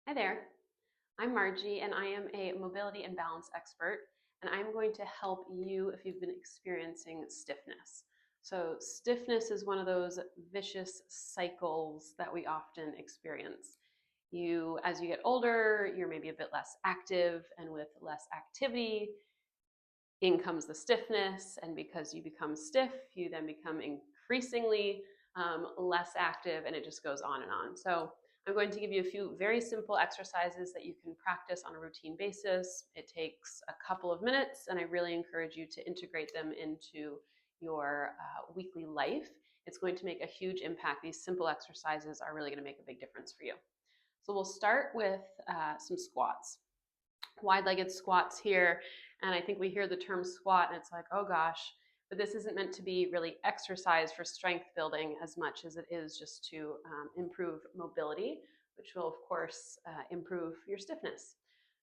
Hi there, I'm Margie and I am a mobility and balance expert, and I'm going to help you if you've been experiencing stiffness. So stiffness is one of those vicious cycles that we often experience. As you get older, you're maybe a bit less active, and with less activity, in comes the stiffness, and because you become stiff, you then become increasingly less active, and it just goes on and on. So I'm going to give you a few very simple exercises that you can practice on a routine basis. It takes a couple of minutes, and I really encourage you to integrate them into your weekly life. It's going to make a huge impact. These simple exercises are really going to make a big difference for you. So we'll start with some squats. Wide-legged squats here, and I think we hear the term squat and it's like, oh gosh, but this isn't meant to be really exercise for strength building as much as it is just to improve mobility, which will of course improve your stiffness.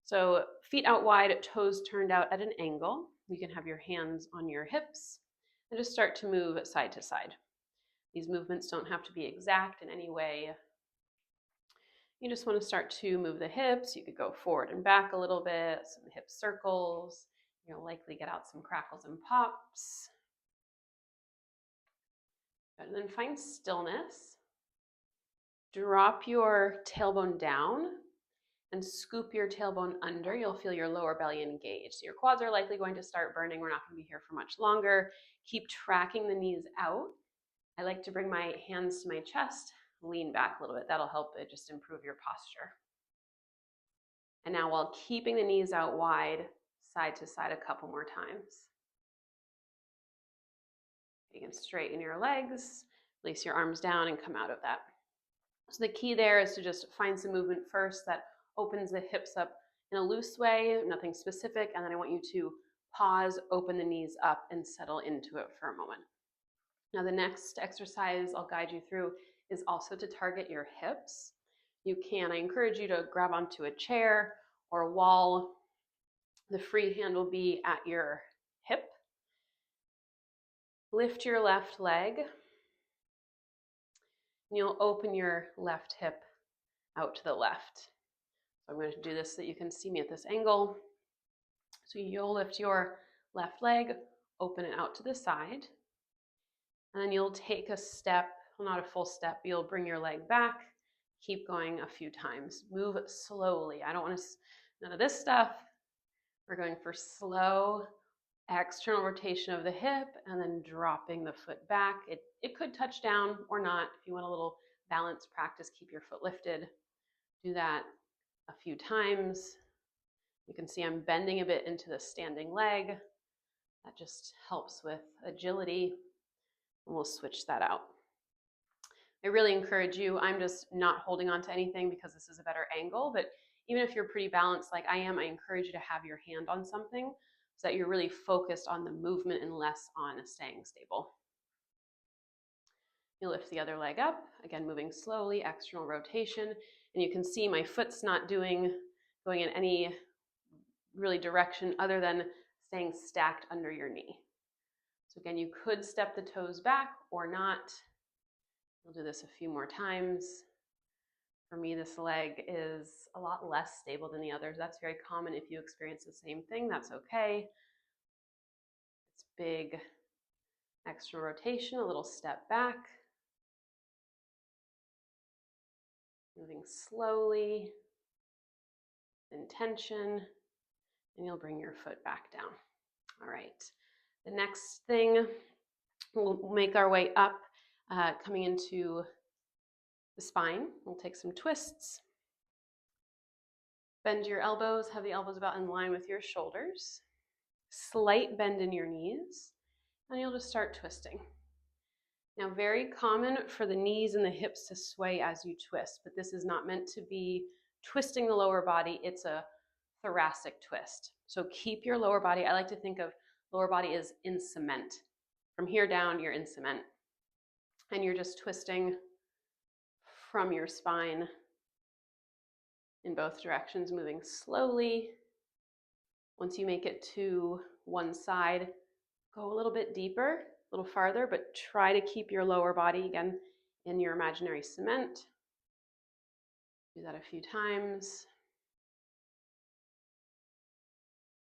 So feet out wide, toes turned out at an angle. You can have your hands on your hips and just start to move side to side. These movements don't have to be exact in any way. You just want to start to move the hips. You could go forward and back a little bit, some hip circles. You'll likely get out some crackles and pops. And then find stillness. Drop your tailbone down and scoop your tailbone under. You'll feel your lower belly engaged. So your quads are likely going to start burning. We're not going to be here for much longer. Keep tracking the knees out. I like to bring my hands to my chest, lean back a little bit. That'll help it just improve your posture. And now while keeping the knees out wide, side to side a couple more times. You can straighten your legs, release your arms down and come out of that. So the key there is to just find some movement first that opens the hips up in a loose way, nothing specific, and then I want you to pause, open the knees up, and settle into it for a moment. Now the next exercise I'll guide you through is also to target your hips. I encourage you to grab onto a chair or a wall. The free hand will be at your hip. Lift your left leg, and you'll open your left hip out to the left. So I'm going to do this so that you can see me at this angle. So you'll lift your left leg, open it out to the side, and then you'll take a step, well, not a full step, but you'll bring your leg back. Keep going a few times. Move slowly. I don't want to, none of this stuff. We're going for slow external rotation of the hip and then dropping the foot back. It could touch down or not. If you want a little balance practice, keep your foot lifted. Do that a few times. You can see I'm bending a bit into the standing leg. That just helps with agility. And we'll switch that out. I really encourage you, I'm just not holding on to anything because this is a better angle, but even if you're pretty balanced like I am, I encourage you to have your hand on something so that you're really focused on the movement and less on staying stable. You lift the other leg up, again moving slowly, external rotation, and you can see my foot's not going in any really direction other than staying stacked under your knee. So again, you could step the toes back or not. We'll do this a few more times. For me, this leg is a lot less stable than the others. That's very common. If you experience the same thing, that's okay. It's big external rotation, a little step back. Moving slowly, intention, and you'll bring your foot back down. All right. The next thing, we'll make our way up, coming into the spine. We'll take some twists. Bend your elbows, have the elbows about in line with your shoulders. Slight bend in your knees, and you'll just start twisting. Now, very common for the knees and the hips to sway as you twist, but this is not meant to be twisting the lower body. It's a thoracic twist. So keep your lower body. I like to think of lower body as in cement. From here down, you're in cement. And you're just twisting from your spine in both directions, moving slowly. Once you make it to one side, go a little bit deeper, a little farther, but try to keep your lower body, again, in your imaginary cement. Do that a few times.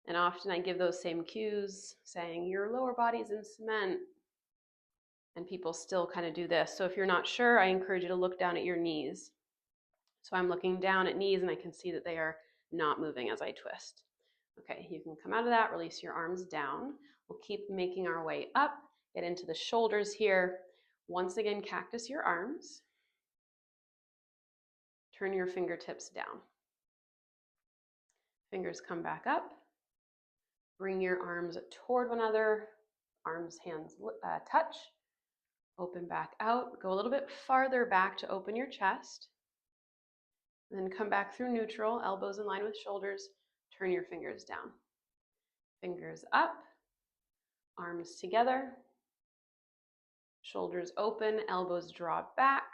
And often I give those same cues saying your lower body's in cement, and people still kind of do this. So if you're not sure, I encourage you to look down at your knees. So I'm looking down at knees and I can see that they are not moving as I twist. Okay, you can come out of that, release your arms down. We'll keep making our way up, get into the shoulders here. Once again, cactus your arms. Turn your fingertips down. Fingers come back up. Bring your arms toward one another. Arms, hands touch. Open back out. Go a little bit farther back to open your chest. Then come back through neutral, elbows in line with shoulders. Turn your fingers down. Fingers up. Arms together. Shoulders open, elbows draw back.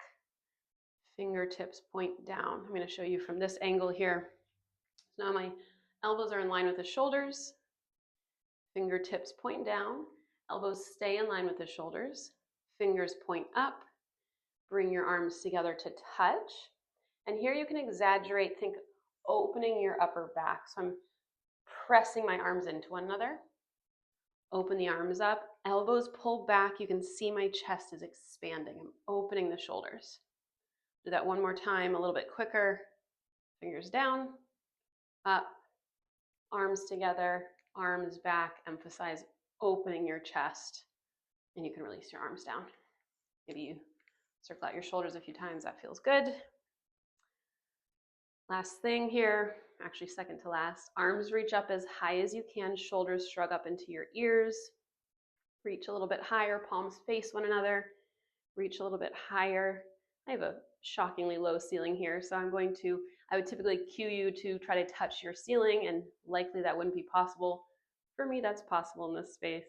Fingertips point down. I'm going to show you from this angle here. So now my elbows are in line with the shoulders. Fingertips point down. Elbows stay in line with the shoulders. Fingers point up. Bring your arms together to touch. And here you can exaggerate, think opening your upper back. So I'm pressing my arms into one another. Open the arms up, elbows pull back. You can see my chest is expanding. I'm opening the shoulders. Do that one more time, a little bit quicker. Fingers down, up, arms together, arms back. Emphasize opening your chest, and you can release your arms down. Maybe you circle out your shoulders a few times. That feels good. Last thing here, actually second to last, arms reach up as high as you can, shoulders shrug up into your ears. Reach a little bit higher, palms face one another. Reach a little bit higher. I have a shockingly low ceiling here, so I would typically cue you to try to touch your ceiling, and likely that wouldn't be possible. For me, that's possible in this space.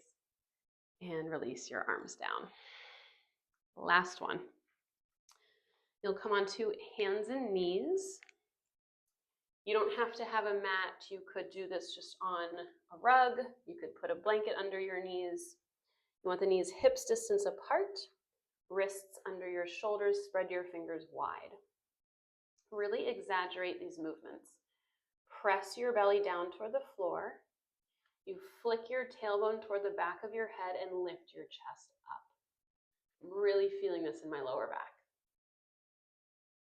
And release your arms down. Last one. You'll come onto hands and knees. You don't have to have a mat. You could do this just on a rug. You could put a blanket under your knees. You want the knees hips distance apart, wrists under your shoulders, spread your fingers wide. Really exaggerate these movements. Press your belly down toward the floor. You flick your tailbone toward the back of your head and lift your chest up. I'm really feeling this in my lower back.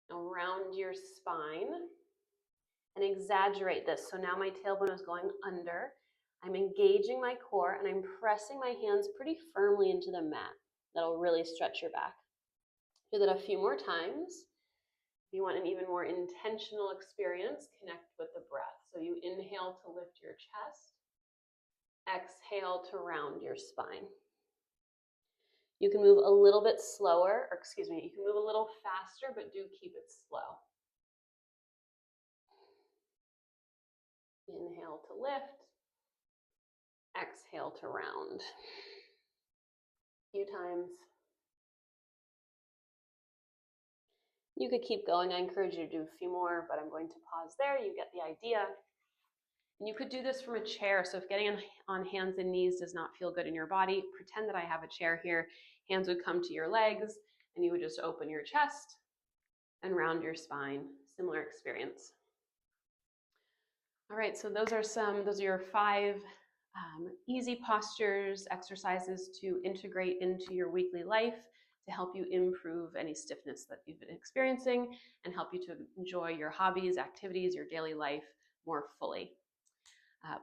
Now round your spine and exaggerate this. So now my tailbone is going under. I'm engaging my core and I'm pressing my hands pretty firmly into the mat. That'll really stretch your back. Do that a few more times. If you want an even more intentional experience, connect with the breath. So you inhale to lift your chest. Exhale to round your spine. You can move a little bit slower, or excuse me, you can move a little faster, but do keep it slow. Inhale to lift. Exhale to round. A few times. You could keep going. I encourage you to do a few more, but I'm going to pause there. You get the idea. And you could do this from a chair. So if getting on hands and knees does not feel good in your body, pretend that I have a chair here. Hands would come to your legs, and you would just open your chest and round your spine. Similar experience. All right, so those are your 5 easy postures, exercises to integrate into your weekly life to help you improve any stiffness that you've been experiencing and help you to enjoy your hobbies, activities, your daily life more fully.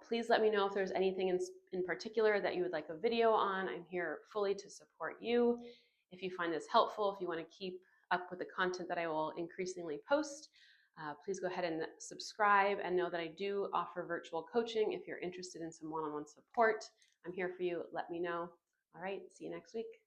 Please let me know if there's anything in particular that you would like a video on. I'm here fully to support you. If you find this helpful, if you want to keep up with the content that I will increasingly post, please go ahead and subscribe and know that I do offer virtual coaching. If you're interested in some one-on-one support, I'm here for you. Let me know. All right, see you next week.